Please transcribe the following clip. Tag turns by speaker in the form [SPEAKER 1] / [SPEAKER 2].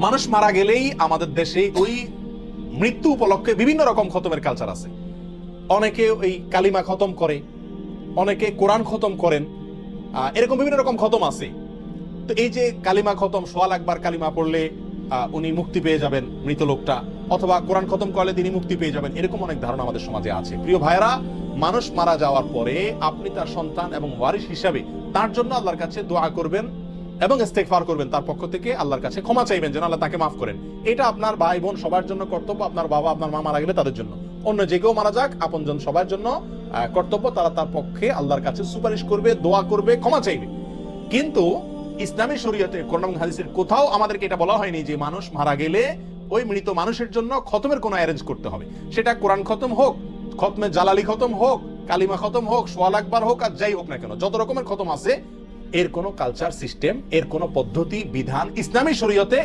[SPEAKER 1] মানুষ মারা গেলেই আমাদের দেশে ওই মৃত্যু উপলক্ষে বিভিন্ন রকম খতমের কালচার আছে। অনেকে ওই কালিমা খতম করে, অনেকে কোরআন খতম করেন, এরকম বিভিন্ন রকম খতম আছে। তো এই যে কালিমা খতম, সোয়াল একবার কালিমা পড়লে উনি মুক্তি পেয়ে যাবেন মৃত লোকটা, অথবা কোরআন খতম করলে তিনি মুক্তি পেয়ে যাবেন, এরকম অনেক ধারণা আমাদের সমাজে আছে। প্রিয় ভাইরা, মানুষ মারা যাওয়ার পরে আপনি তার সন্তান এবং ওয়ারিস হিসাবে তার জন্য আল্লাহর কাছে দোয়া করবেন এবং ইস্তেগফার করবেন, তার পক্ষ থেকে আল্লাহর কাছে ক্ষমা চাইবেন যেন আল্লাহ তাকে মাফ করেন। এটা আপনার ভাই বোন সবার জন্য কর্তব্য। আপনার বাবা আপনার মা মারা গেলে তাদের জন্য, অন্য যে কেউ মারা যাক, আপনজন সবার জন্য কর্তব্য, তারা তার পক্ষে আল্লাহর কাছে সুপারিশ করবে, দোয়া করবে, ক্ষমা চাইবে। কিন্তু ইসলামী শরীয়তে কোরআন হাদিসের কোথাও আমাদেরকে এটা বলা হয়নি যে মানুষ মারা গেলে ওই মৃত মানুষের জন্য খতমের কোনো অ্যারেঞ্জ করতে হবে। সেটা কোরআন খতম হোক, খতমে জালালি খতম হোক, কালিমা খতম হোক, সোয়াল আকবার হোক, আর যাই হোক না কেন, যত রকমের খতম আছে, এর কোনো কালচার সিস্টেম, এর কোনো পদ্ধতি বিধান ইসলামী শরীয়তে